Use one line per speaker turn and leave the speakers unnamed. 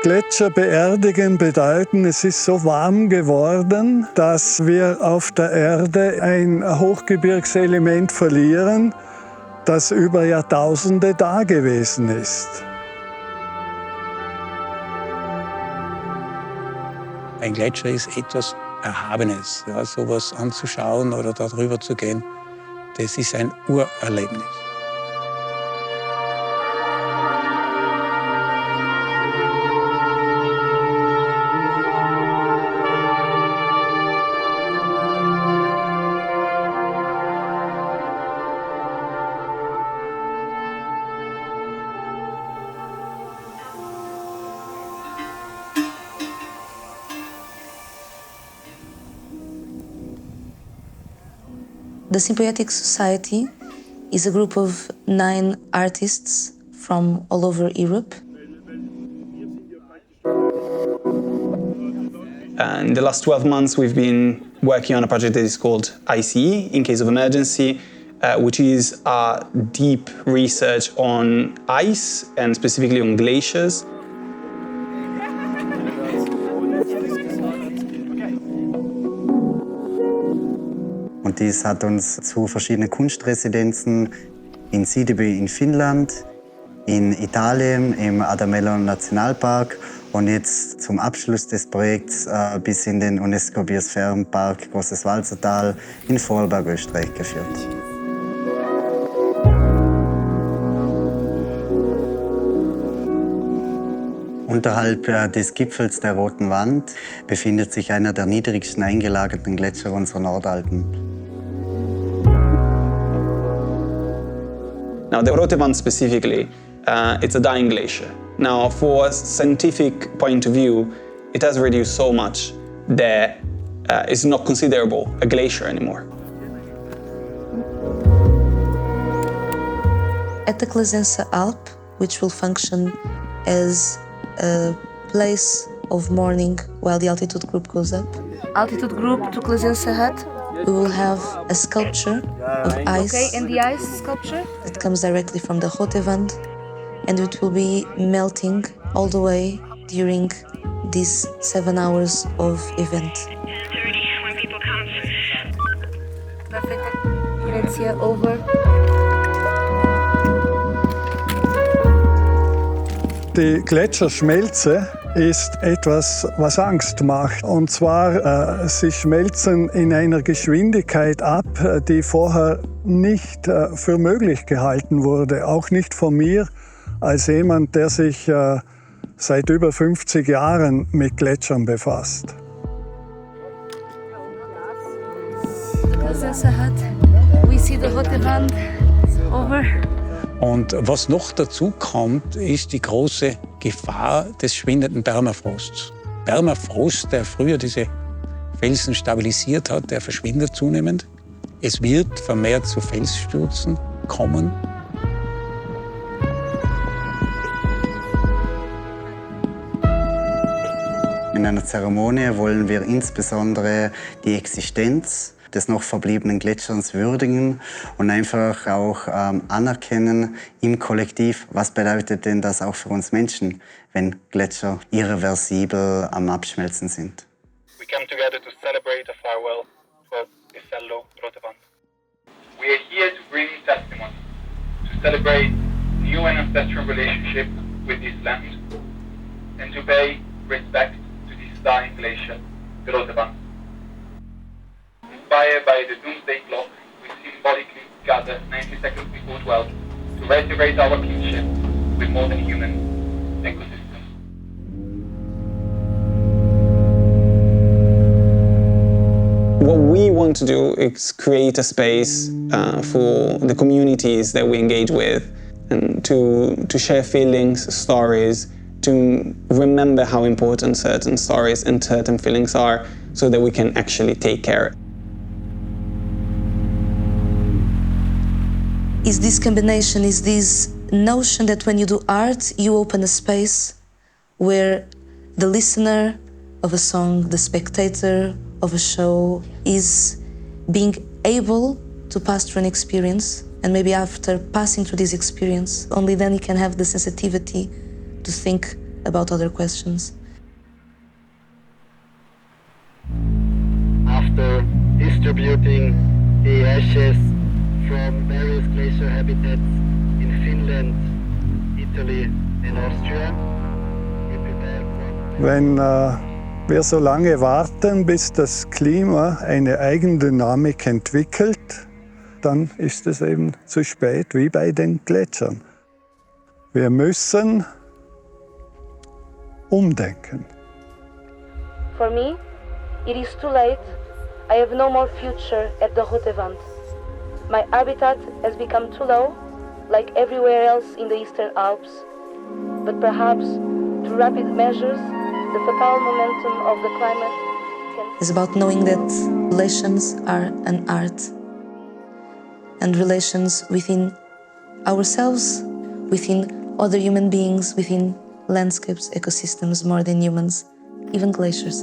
Gletscher beerdigen bedeuten, es ist so warm geworden, dass wir auf der Erde ein Hochgebirgselement verlieren, das über Jahrtausende da gewesen ist.
Ein Gletscher ist etwas Erhabenes. Ja, sowas anzuschauen oder darüber zu gehen, das ist ein Urerlebnis.
The Symbiotic Society is a group of 9 artists from all over Europe.
In the last 12 months, we've been working on a project that is called ICE, In Case of Emergency, which is a deep research on ice and specifically on glaciers.
Und dies hat uns zu verschiedenen Kunstresidenzen in Sidibe in Finnland, in Italien im Adamello Nationalpark und jetzt zum Abschluss des Projekts bis in den UNESCO-Biosphärenpark Großes Walzertal in Vorarlberg, Österreich geführt. Unterhalb des Gipfels der Roten Wand befindet sich einer der niedrigsten eingelagerten Gletscher unserer Nordalpen.
Now, the Rote Wand specifically, it's a dying glacier. Now, for a scientific point of view, it has reduced so much that it's not considerable a glacier anymore.
At the Clasense Alp, which will function as a place of mourning while the altitude group goes up.
Altitude group to Clasense Hut.
We will have a sculpture of ice.
Okay, and the ice sculpture?
That comes directly from the Rote Wand, and it will be melting all the way during these 7 hours of event.
10:30 when people come.
Perfect. Grazie, over.
Die Gletscherschmelze ist etwas, was Angst macht. Und zwar, sie schmelzen in einer Geschwindigkeit ab, die vorher nicht für möglich gehalten wurde. Auch nicht von mir als jemand, der sich seit über 50 Jahren mit Gletschern befasst.
Clasense Hut. We see the Rote Wand. Over.
Und was noch dazu kommt, ist die große Gefahr des schwindenden Permafrosts. Permafrost, der früher diese Felsen stabilisiert hat, der verschwindet zunehmend. Es wird vermehrt zu Felsstürzen kommen.
In einer Zeremonie wollen wir insbesondere die Existenz des noch verbliebenen Gletscherns würdigen und einfach auch anerkennen im Kollektiv, was bedeutet denn das auch für uns Menschen, wenn Gletscher irreversibel am Abschmelzen sind.
We come together to celebrate a farewell to Isello Rote Wand. We are here to bring testimony, to celebrate new and ancestral relationship with this land, and to pay respect to this dying glacier, the Rote Wand. Inspired by the doomsday clock, we symbolically gather 90 seconds before 12 to reiterate our kinship with more than human ecosystems.
What we want to do is create a space for the communities that we engage with and to share feelings, stories, to remember how important certain stories and certain feelings are so that we can actually take care.
Is this combination, is this notion that when you do art, you open a space where the listener of a song, the spectator of a show, is being able to pass through an experience, and maybe after passing through this experience, only then you can have the sensitivity to think about other questions.
After distributing the ashes from various glacier habitats in Finland, Italy and Austria, we prepare for...
Wenn wir so lange warten, bis das Klima eine Eigendynamik entwickelt, dann ist es eben zu spät, wie bei den Gletschern. Wir müssen umdenken.
For me, it is too late. I have no more future at the Rotewand. My habitat has become too low, like everywhere else in the Eastern Alps. But perhaps, through rapid measures, the fatal momentum of the climate can...
It's about knowing that relations are an art. And relations within ourselves, within other human beings, within landscapes, ecosystems, more than humans, even glaciers.